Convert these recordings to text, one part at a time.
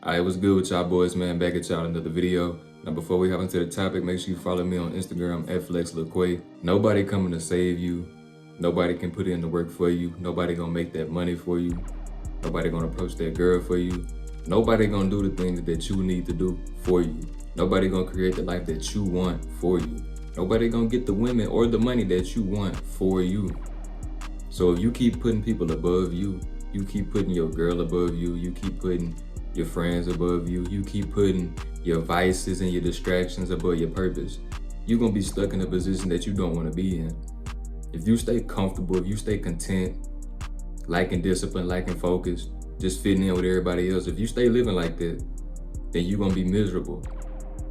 Alright, what's good with y'all boys, man? Back at y'all another video. Now before we hop into the topic, make sure you follow me on Instagram at FlexLilQua. Nobody coming to save you. Nobody can put in the work for you. Nobody gonna make that money for you. Nobody gonna approach that girl for you. Nobody gonna do the things that you need to do for you. Nobody gonna create the life that you want for you. Nobody gonna get the women or the money that you want for you. So if you keep putting people above you, you keep putting your girl above you, you keep putting your friends above you, you keep putting your vices and your distractions above your purpose, you're gonna be stuck in a position that you don't wanna be in. If you stay comfortable, if you stay content, lacking discipline, lacking focus, just fitting in with everybody else, if you stay living like that, then you're gonna be miserable.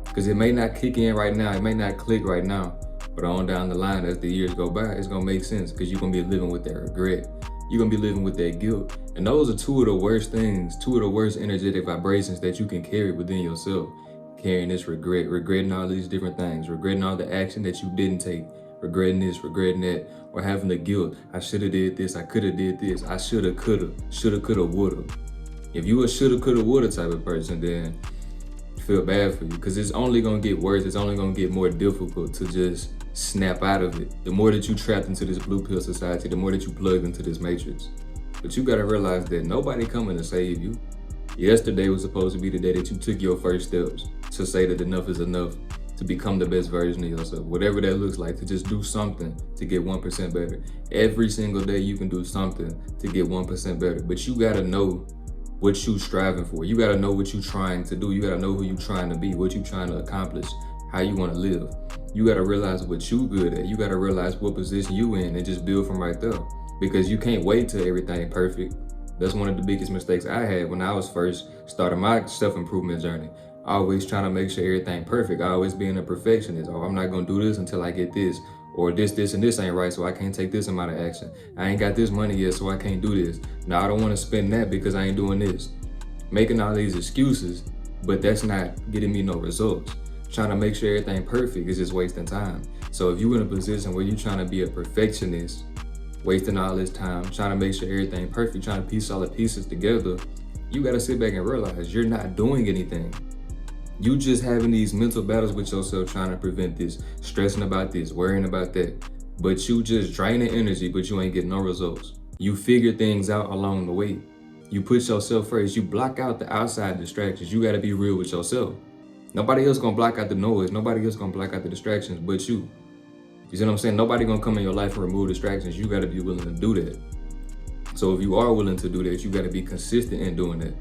Because it may not kick in right now, it may not click right now, but on down the line as the years go by, it's gonna make sense because you're gonna be living with that regret. You're gonna be living with that guilt. And those are two of the worst things, two of the worst energetic vibrations that you can carry within yourself. Carrying this regret, regretting all these different things, regretting all the action that you didn't take, regretting this, regretting that, or having the guilt. I shoulda did this, I coulda did this, I shoulda, coulda, woulda. If you a shoulda, coulda, woulda type of person, then feel bad for you because it's only gonna get worse. It's only gonna get more difficult to just snap out of it. The more that you trapped into this blue pill society, the more that you plugged into this matrix. But you gotta realize that nobody coming to save you. Yesterday was supposed to be the day that you took your first steps to say that enough is enough, to become the best version of yourself. Whatever that looks like, to just do something to get 1% better. Every single day you can do something to get 1% better. But you gotta know what you striving for. You gotta know what you trying to do. You gotta know who you trying to be, what you trying to accomplish, how you wanna live. You gotta realize what you good at. You gotta realize what position you in and just build from right there. Because you can't wait till everything perfect. That's one of the biggest mistakes I had when I was first starting my self-improvement journey. Always trying to make sure everything perfect. Always being a perfectionist. Oh, I'm not gonna do this until I get this. Or this and this ain't right, so I can't take this amount of action. I ain't got this money yet, so I can't do this. Now I don't wanna spend that because I ain't doing this. Making all these excuses, but that's not getting me no results. Trying to make sure everything perfect is just wasting time. So if you're in a position where you're trying to be a perfectionist, wasting all this time, trying to make sure everything perfect, trying to piece all the pieces together, you gotta sit back and realize you're not doing anything. You just having these mental battles with yourself, trying to prevent this, stressing about this, worrying about that. But you just draining energy, but you ain't getting no results. You figure things out along the way. You put yourself first. You block out the outside distractions. You gotta be real with yourself. Nobody else gonna block out the noise. Nobody else gonna block out the distractions but you. You see what I'm saying? Nobody gonna come in your life and remove distractions. You gotta be willing to do that. So if you are willing to do that, you gotta be consistent in doing that.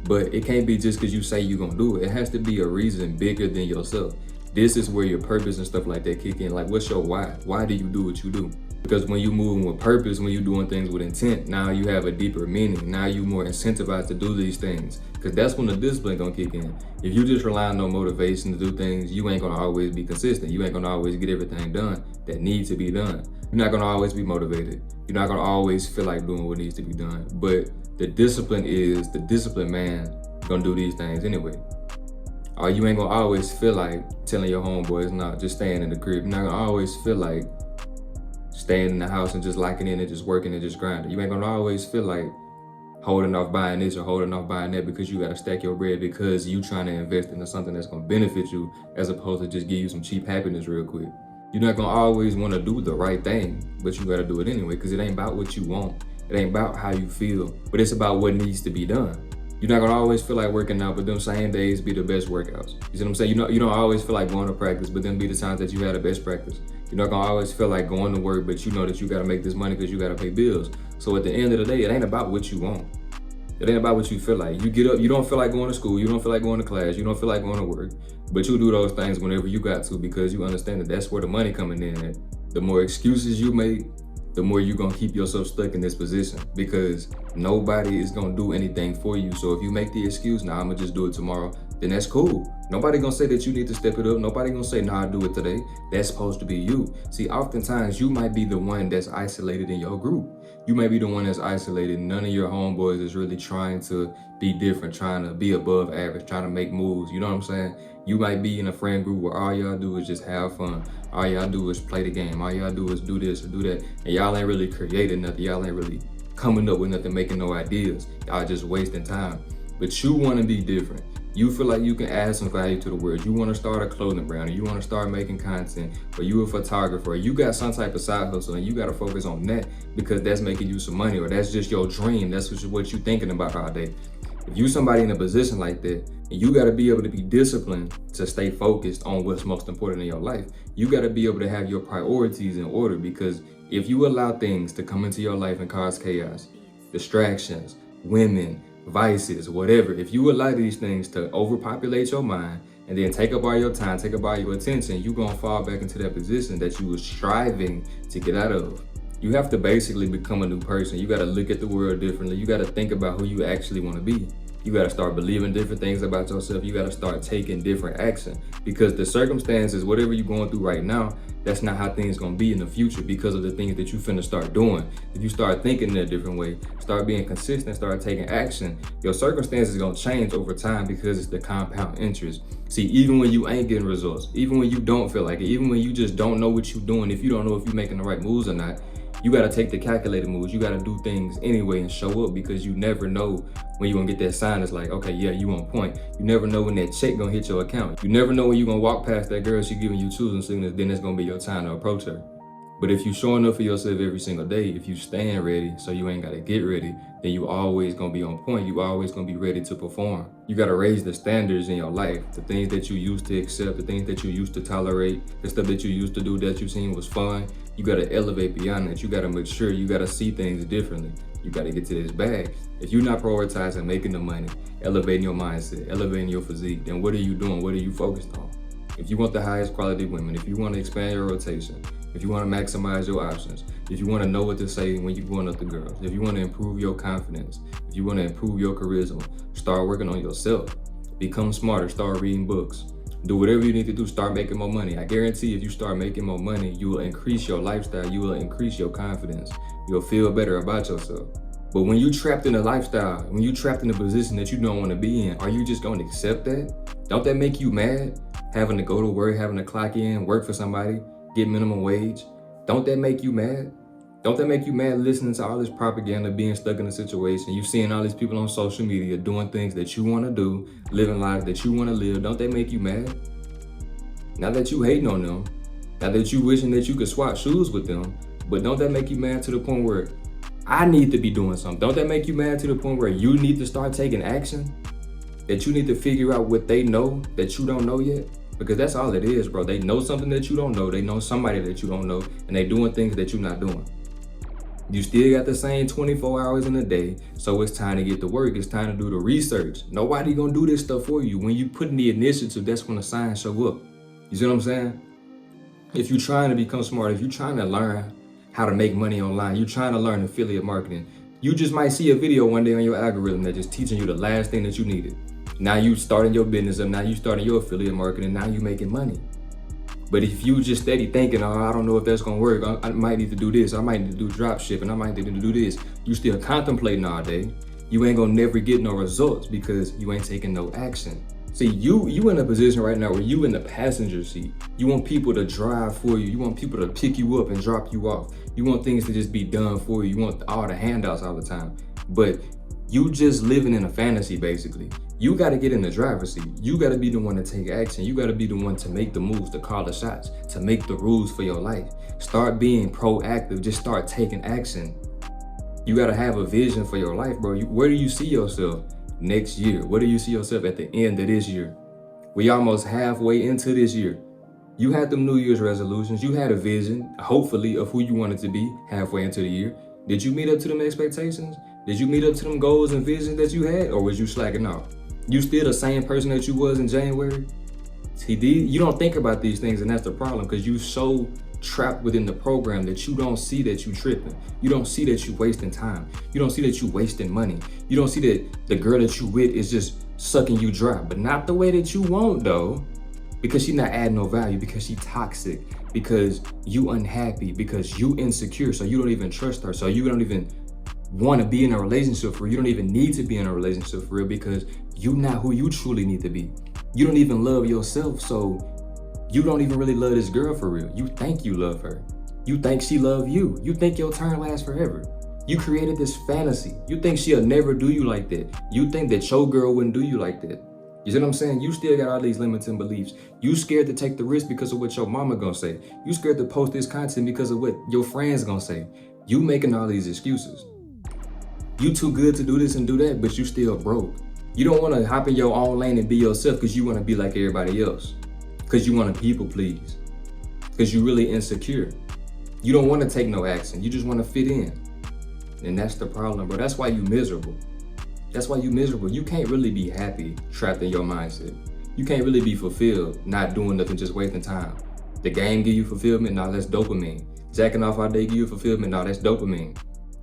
But it can't be just because you say you're gonna do it. It has to be a reason bigger than yourself. This is where your purpose and stuff like that kick in. Like, what's your why? Why do you do what you do? Because when you're moving with purpose, when you're doing things with intent, now you have a deeper meaning. Now you're more incentivized to do these things. Because that's when the discipline gonna kick in. If you just rely on no motivation to do things, you ain't gonna always be consistent. You ain't gonna always get everything done that needs to be done. You're not gonna always be motivated. You're not gonna always feel like doing what needs to be done. But the discipline is, the disciplined man gonna do these things anyway. Or you ain't gonna always feel like telling your homeboys, nah, just staying in the crib. You're not gonna always feel like staying in the house and just locking in and just working and just grinding. You ain't gonna always feel like holding off buying this or holding off buying that because you gotta stack your bread because you trying to invest into something that's gonna benefit you as opposed to just give you some cheap happiness real quick. You're not gonna always wanna do the right thing, but you gotta do it anyway because it ain't about what you want. It ain't about how you feel, but it's about what needs to be done. You're not gonna always feel like working out, but them same days be the best workouts. You see what I'm saying? You don't always feel like going to practice, but then be the times that you had the best practice. You're not gonna always feel like going to work, but you know that you gotta make this money because you gotta pay bills. So at the end of the day, it ain't about what you want. It ain't about what you feel like. You get up, you don't feel like going to school, you don't feel like going to class, you don't feel like going to work, but you do those things whenever you got to because you understand that that's where the money coming in at. The more excuses you make, the more you're gonna keep yourself stuck in this position because nobody is gonna do anything for you. So if you make the excuse, nah, I'm gonna just do it tomorrow, then that's cool. Nobody gonna say that you need to step it up. Nobody gonna say, nah, I'll do it today. That's supposed to be you. See, oftentimes you might be the one that's isolated in your group. You might be the one that's isolated. None of your homeboys is really trying to be different, trying to be above average, trying to make moves. You know what I'm saying? You might be in a friend group where all y'all do is just have fun. All y'all do is play the game. All y'all do is do this or do that. And y'all ain't really creating nothing. Y'all ain't really coming up with nothing, making no ideas. Y'all just wasting time. but you want to be different. You feel like you can add some value to the world. You want to start a clothing brand, or you want to start making content, or you a photographer, or you got some type of side hustle and you got to focus on that because that's making you some money, or that's just your dream. That's what you're thinking about all day. If you somebody in a position like that, you got to be able to be disciplined to stay focused on what's most important in your life. You got to be able to have your priorities in order, because if you allow things to come into your life and cause chaos, distractions, women, vices, whatever, if you allow these things to overpopulate your mind and then take up all your time, take up all your attention, you're going to fall back into that position that you were striving to get out of. You have to basically become a new person. You got to look at the world differently. You got to think about who you actually want to be. You got to start believing different things about yourself. You got to start taking different action, because the circumstances, whatever you're going through right now, that's not how things going to be in the future because of the things that you finna start doing. If you start thinking in a different way, start being consistent, start taking action, your circumstances going to change over time because it's the compound interest. See, even when you ain't getting results, even when you don't feel like it, even when you just don't know what you're doing, if you don't know if you're making the right moves or not, you got to take the calculated moves. You got to do things anyway and show up, because you never know when you're going to get that sign that's like, okay, yeah, you on point. You never know when that check going to hit your account. You never know when you're going to walk past that girl, she giving you choosing signals, then it's going to be your time to approach her. But if you showing up for yourself every single day, if you staying ready so you ain't got to get ready, then you always going to be on point. You always going to be ready to perform. You got to raise the standards in your life. The things that you used to accept, the things that you used to tolerate, the stuff that you used to do that you seen was fun. You got to elevate beyond that. You got to mature. You got to see things differently. You got to get to this bag. If you're not prioritizing making the money, elevating your mindset, elevating your physique, then what are you doing? What are you focused on? If you want the highest quality women, if you want to expand your rotation, if you want to maximize your options, if you want to know what to say when you're going up to girls, if you want to improve your confidence, if you want to improve your charisma, start working on yourself. Become smarter, start reading books. Do whatever you need to do, start making more money. I guarantee if you start making more money, you will increase your lifestyle, you will increase your confidence, you'll feel better about yourself. But when you're trapped in a lifestyle, when you're trapped in a position that you don't want to be in, are you just going to accept that? Don't that make you mad? Having to go to work, having to clock in, work for somebody, get minimum wage. Don't that make you mad? Don't that make you mad listening to all this propaganda, being stuck in a situation? You seeing all these people on social media doing things that you want to do, living lives that you want to live. Don't that make you mad? Not that you hating on them, not that you wishing that you could swap shoes with them, but don't that make you mad to the point where I need to be doing something? Don't that make you mad to the point where you need to start taking action? That you need to figure out what they know that you don't know yet? Because that's all it is, bro. They know something that you don't know. They know somebody that you don't know, and they doing things that you're not doing. You still got the same 24 hours in a day, so it's time to get to work. It's time to do the research. Nobody gonna do this stuff for you. When you put in the initiative, that's when the signs show up. You see what I'm saying? If you're trying to become smart, if you're trying to learn how to make money online, you're trying to learn affiliate marketing, you just might see a video one day on your algorithm that just teaching you the last thing that you needed. Now you starting your business up, now you starting your affiliate marketing, now you making money. But if you just steady thinking, oh, I don't know if that's gonna work, I might need to do this, I might need to do drop shipping, I might need to do this, you still contemplating all day, you ain't gonna never get no results because you ain't taking no action. See, you in a position right now where you in the passenger seat. You want people to drive for you. You want people to pick you up and drop you off. You want things to just be done for you. You want all the handouts all the time. But you just living in a fantasy, basically. You got to get in the driver's seat. You got to be the one to take action. You got to be the one to make the moves, to call the shots, to make the rules for your life. Start being proactive. Just start taking action. You got to have a vision for your life, bro. Where do you see yourself next year? Where do you see yourself at the end of this year? We almost halfway into this year. You had them New Year's resolutions. You had a vision, hopefully, of who you wanted to be halfway into the year. Did you meet up to them expectations? Did you meet up to them goals and visions that you had, or was you slacking off? You still the same person that you was in January? See, you don't think about these things, and that's the problem, because you so trapped within the program that you don't see that you tripping. You don't see that you wasting time. You don't see that you wasting money. You don't see that the girl that you with is just sucking you dry, but not the way that you want though, because she not adding no value, because she toxic, because you unhappy, because you insecure, so you don't even trust her, so you don't even want to be in a relationship for real. You don't even need to be in a relationship for real, because you not who you truly need to be. You don't even love yourself, so you don't even really love this girl for real. You think you love her. You think she love you. You think your turn lasts forever. You created this fantasy. You think she'll never do you like that. You think that your girl wouldn't do you like that. You see what I'm saying? You still got all these limiting beliefs. You scared to take the risk because of what your mama gonna say. You scared to post this content because of what your friends gonna say. You making all these excuses. You too good to do this and do that, but you still broke. You don't want to hop in your own lane and be yourself because you want to be like everybody else. Because you want to people please. Because you're really insecure. You don't want to take no action. You just want to fit in. And that's the problem, bro. That's why you miserable. That's why you miserable. You can't really be happy trapped in your mindset. You can't really be fulfilled not doing nothing, just wasting time. The game give you fulfillment? No, that's dopamine. Jacking off all day give you fulfillment? No, that's dopamine.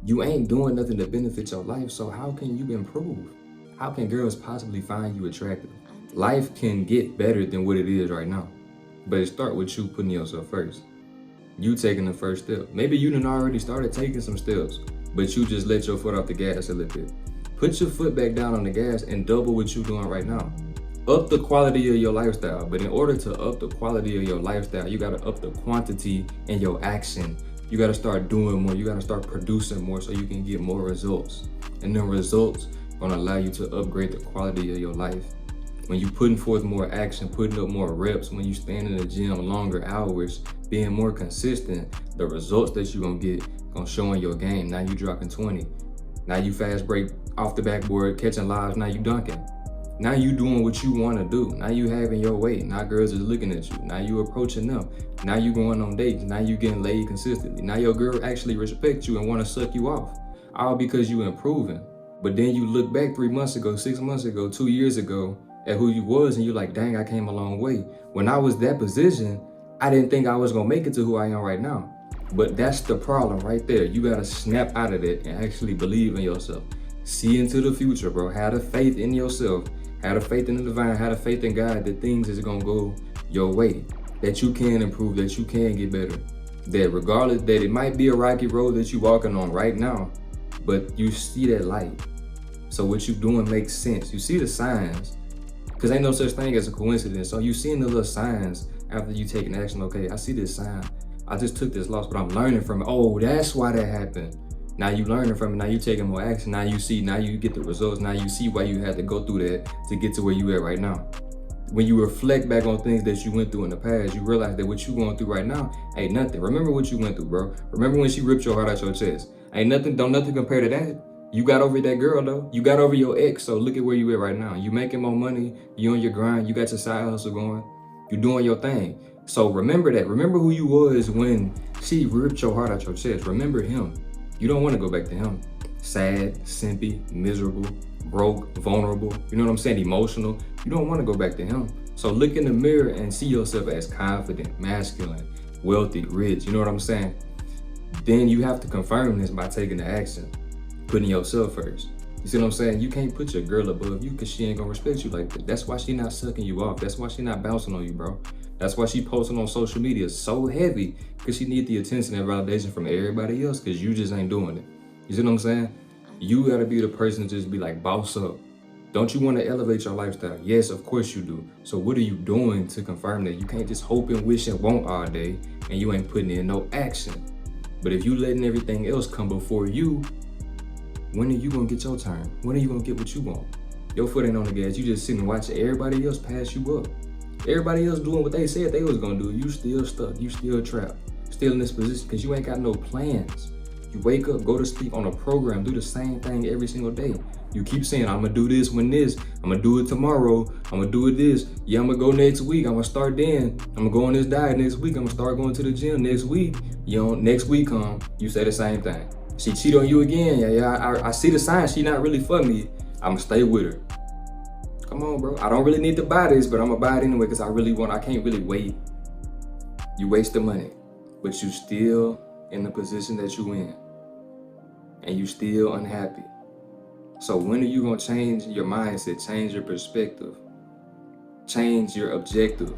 You ain't doing nothing to benefit your life, so how can you improve? How can girls possibly find you attractive? Life can get better than what it is right now, but it starts with you putting yourself first. You taking the first step. Maybe you done already started taking some steps, but you just let your foot off the gas a little bit. Put your foot back down on the gas and double what you're doing right now. Up the quality of your lifestyle, but in order to up the quality of your lifestyle, you gotta up the quantity in your action. You gotta start doing more. You gotta start producing more so you can get more results. And then results gonna allow you to upgrade the quality of your life. When you putting forth more action, putting up more reps, when you stand in the gym longer hours, being more consistent, the results that you're gonna get gonna show in your game. Now you dropping 20. Now you fast break off the backboard, catching lives, now you dunking. Now you doing what you wanna do. Now you having your way. Now girls is looking at you. Now you approaching them. Now you going on dates. Now you getting laid consistently. Now your girl actually respects you and wanna suck you off. All because you improving. But then you look back 3 months ago, 6 months ago, 2 years ago at who you was and you're like, dang, I came a long way. When I was that position, I didn't think I was gonna make it to who I am right now. But that's the problem right there. You gotta snap out of that and actually believe in yourself. See into the future, bro. Have the faith in yourself. Have the faith in the divine. Have the faith in God that things is gonna go your way. That you can improve, that you can get better. That regardless, that it might be a rocky road that you're walking on right now, but you see that light. So what you doing makes sense. You see the signs, because ain't no such thing as a coincidence. So you seeing the little signs after you taking action. Okay, I see this sign. I just took this loss, but I'm learning from it. Oh, that's why that happened. Now you learning from it. Now you taking more action. Now you see, now you get the results. Now you see why you had to go through that to get to where you at right now. When you reflect back on things that you went through in the past, you realize that what you going through right now ain't nothing. Remember what you went through, bro. Remember when she ripped your heart out your chest. Ain't nothing, don't nothing compare to that. You got over that girl though. You got over your ex, so look at where you at right now. You making more money, you on your grind, you got your side hustle going, you doing your thing. So remember that. Remember who you was when she ripped your heart out your chest. Remember him. You don't want to go back to him. Sad, simpy, miserable, broke, vulnerable, you know what I'm saying, emotional. You don't want to go back to him. So look in the mirror and see yourself as confident, masculine, wealthy, rich, you know what I'm saying? Then you have to confirm this by taking the action, putting yourself first. You see what I'm saying? You can't put your girl above you because she ain't gonna respect you like that. That's why she not sucking you off. That's why she not bouncing on you, bro. That's why she posting on social media so heavy, because she need the attention and validation from everybody else because you just ain't doing it. You see what I'm saying? You gotta be the person to just be like, boss up. Don't you want to elevate your lifestyle? Yes, of course you do. So what are you doing to confirm that? You can't just hope and wish and want all day and you ain't putting in no action. But if you letting everything else come before you, when are you gonna get your turn? When are you gonna get what you want? Your foot ain't on the gas. You just sitting and watching everybody else pass you up. Everybody else doing what they said they was gonna do. You still stuck. You still trapped. Still in this position because you ain't got no plans. You wake up, go to sleep on a program, do the same thing every single day. You keep saying, I'm gonna do this when this, I'm gonna do it tomorrow, I'm gonna do it this. Yeah, I'm gonna go next week, I'm gonna start then. I'm gonna go on this diet next week, I'm gonna start going to the gym next week. You know, next week come, you say the same thing. She cheat on you again, I see the signs, she not really for me. I'm gonna stay with her. Come on, bro. I don't really need to buy this, but I'm gonna buy it anyway because I can't really wait. You waste the money, but you still in the position that you in. And you still unhappy. So when are you gonna change your mindset, change your perspective, change your objective,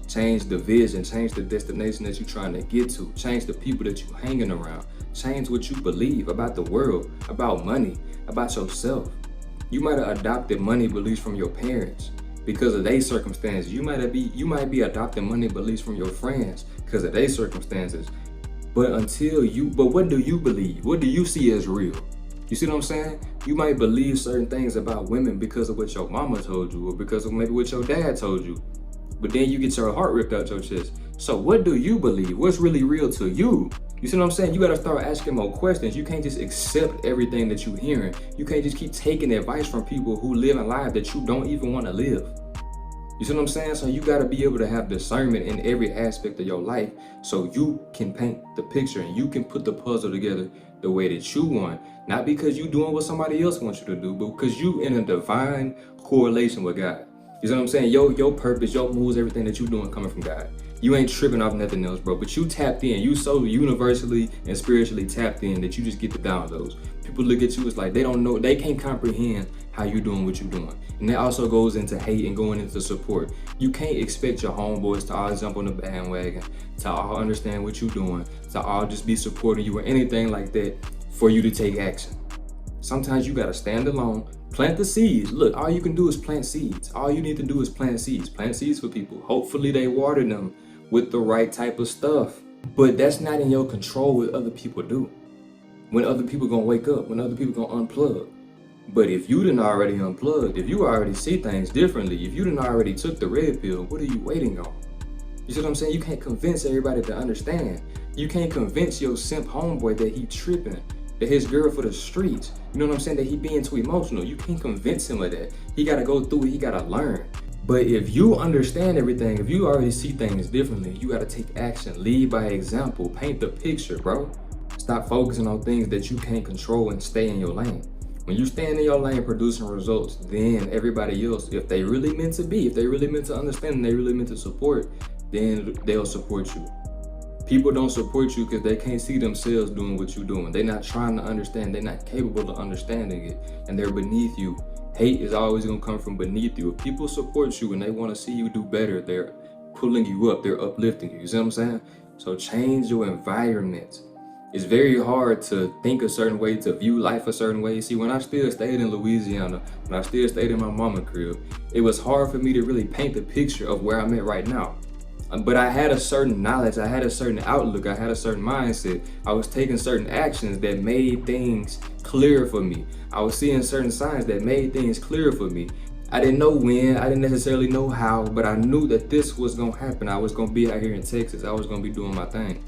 change the vision, change the destination that you're trying to get to, change the people that you're hanging around, change what you believe about the world, about money, about yourself. You might have adopted money beliefs from your parents because of their circumstances. You might be adopting money beliefs from your friends because of their circumstances. But what do you believe? What do you see as real? You see what I'm saying? You might believe certain things about women because of what your mama told you, or because of maybe what your dad told you. But then you get your heart ripped out your chest. So what do you believe? What's really real to you? You see what I'm saying? You gotta start asking more questions. You can't just accept everything that you're hearing. You can't just keep taking advice from people who live a life that you don't even want to live. You see what I'm saying? So you gotta be able to have discernment in every aspect of your life so you can paint the picture and you can put the puzzle together the way that you want. Not because you doing what somebody else wants you to do, but because you in a divine correlation with God. You see what I'm saying? Your purpose, your moves, everything that you doing coming from God. You ain't tripping off nothing else, bro. But you tapped in. You so universally and spiritually tapped in that you just get the downloads. People look at you, it's like they don't know, they can't comprehend how you doing what you doing. And that also goes into hate and going into support. You can't expect your homeboys to all jump on the bandwagon, to all understand what you doing, to all just be supporting you or anything like that for you to take action. Sometimes you gotta stand alone, plant the seeds. Look, all you can do is plant seeds. All you need to do is plant seeds. Plant seeds for people. Hopefully they water them with the right type of stuff. But that's not in your control what other people do. When other people gonna wake up, when other people gonna unplug. But if you done already unplugged, if you already see things differently, if you done already took the red pill, what are you waiting on? You see what I'm saying? You can't convince everybody to understand. You can't convince your simp homeboy that he tripping, that his girl for the streets, you know what I'm saying, that he being too emotional. You can't convince him of that. He gotta go through it, he gotta learn. But if you understand everything, if you already see things differently, you gotta take action, lead by example, paint the picture, bro. Stop focusing on things that you can't control and stay in your lane. When you stand in your lane producing results, then everybody else, if they really meant to be, if they really meant to understand, and they really meant to support, then they'll support you. People don't support you because they can't see themselves doing what you're doing. They're not trying to understand. They're not capable of understanding it. And they're beneath you. Hate is always going to come from beneath you. If people support you and they want to see you do better, they're pulling you up. They're uplifting you. You see what I'm saying? So change your environment. It's very hard to think a certain way, to view life a certain way. See, when I still stayed in Louisiana, when I still stayed in my mama crib, it was hard for me to really paint the picture of where I'm at right now. But I had a certain knowledge, I had a certain outlook, I had a certain mindset. I was taking certain actions that made things clear for me. I was seeing certain signs that made things clear for me. I didn't know when, I didn't necessarily know how, but I knew that this was gonna happen. I was gonna be out here in Texas, I was gonna be doing my thing.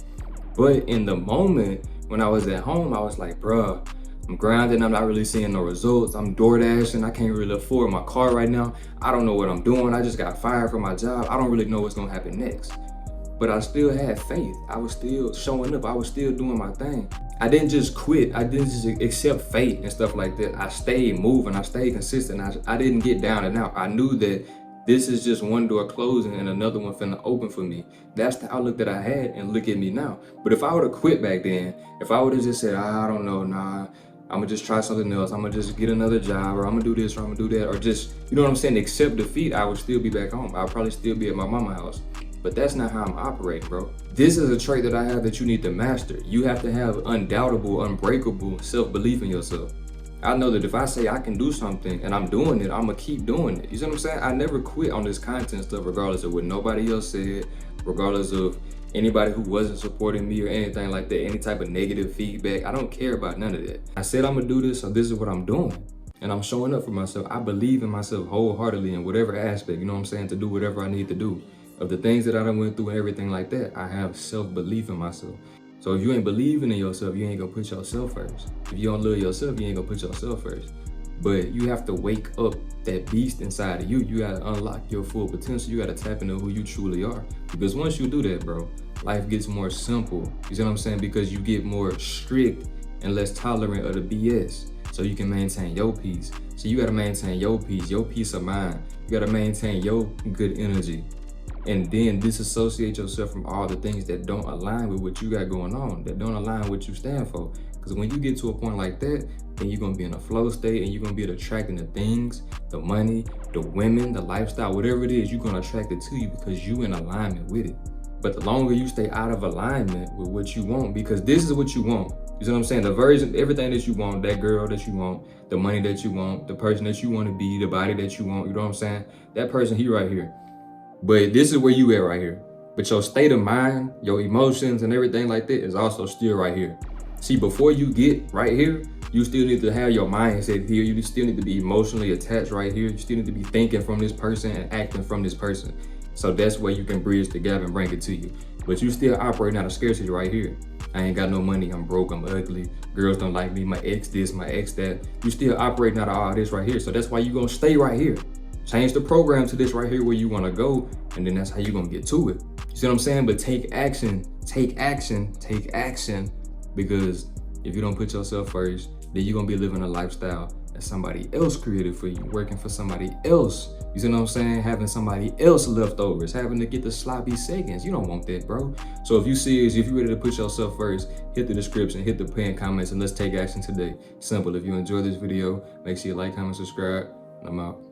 But in the moment, when I was at home, I was like, bruh, I'm grounded, I'm not really seeing no results. I'm door dashing, I can't really afford my car right now. I don't know what I'm doing. I just got fired from my job. I don't really know what's gonna happen next. But I still had faith. I was still showing up. I was still doing my thing. I didn't just quit. I didn't just accept fate and stuff like that. I stayed moving, I stayed consistent. I didn't get down and out. I knew that this is just one door closing and another one finna open for me. That's the outlook that I had, and look at me now. But if I would've quit back then, if I would've just said, I don't know, nah, I'm gonna just try something else, I'm gonna just get another job, or I'm gonna do this, or I'm gonna do that, or just, you know what I'm saying, accept defeat, I would still be back home. I'd probably still be at my mama's house. But that's not how I'm operating, bro. This is a trait that I have that you need to master. You have to have undoubtable, unbreakable self-belief in yourself. I know that if I say I can do something and I'm doing it, I'm gonna keep doing it. You see what I'm saying? I never quit on this content stuff regardless of what nobody else said, regardless of anybody who wasn't supporting me or anything like that, any type of negative feedback. I don't care about none of that. I said I'm gonna do this, so this is what I'm doing. And I'm showing up for myself. I believe in myself wholeheartedly in whatever aspect, you know what I'm saying, to do whatever I need to do. Of the things that I done went through and everything like that, I have self-belief in myself. So if you ain't believing in yourself, you ain't gonna put yourself first. If you don't love yourself, you ain't gonna put yourself first. But you have to wake up that beast inside of you. You gotta unlock your full potential. You gotta tap into who you truly are. Because once you do that, bro, life gets more simple. You see what I'm saying? Because you get more strict and less tolerant of the BS. So you can maintain your peace. So you gotta maintain your peace of mind. You gotta maintain your good energy. And then disassociate yourself from all the things that don't align with what you got going on, that don't align with what you stand for. Because when you get to a point like that, then you're gonna be in a flow state and you're gonna be attracting the things, the money, the women, the lifestyle, whatever it is, you're gonna attract it to you because you in alignment with it. But the longer you stay out of alignment with what you want, because this is what you want. You see what I'm saying? The version, everything that you want, that girl that you want, the money that you want, the person that you want to be, the body that you want, you know what I'm saying? That person, he right here. But this is where you at right here. But your state of mind, your emotions and everything like that is also still right here. See, before you get right here, you still need to have your mindset here. You still need to be emotionally attached right here. You still need to be thinking from this person and acting from this person. So that's where you can bridge the gap and bring it to you. But you still operating out of scarcity right here. I ain't got no money, I'm broke, I'm ugly, girls don't like me, my ex this, my ex that. You still operating out of all this right here. So that's why you gonna stay right here. Change the program to this right here where you wanna go, and then that's how you gonna get to it. You see what I'm saying? But take action, take action, take action. Because if you don't put yourself first, then you're gonna be living a lifestyle that somebody else created for you, working for somebody else. You see what I'm saying? Having somebody else leftovers, having to get the sloppy seconds. You don't want that, bro. So if you serious, if you're ready to put yourself first, hit the description, hit the pinned comments, and let's take action today. Simple. If you enjoyed this video, make sure you like, comment, subscribe, and I'm out.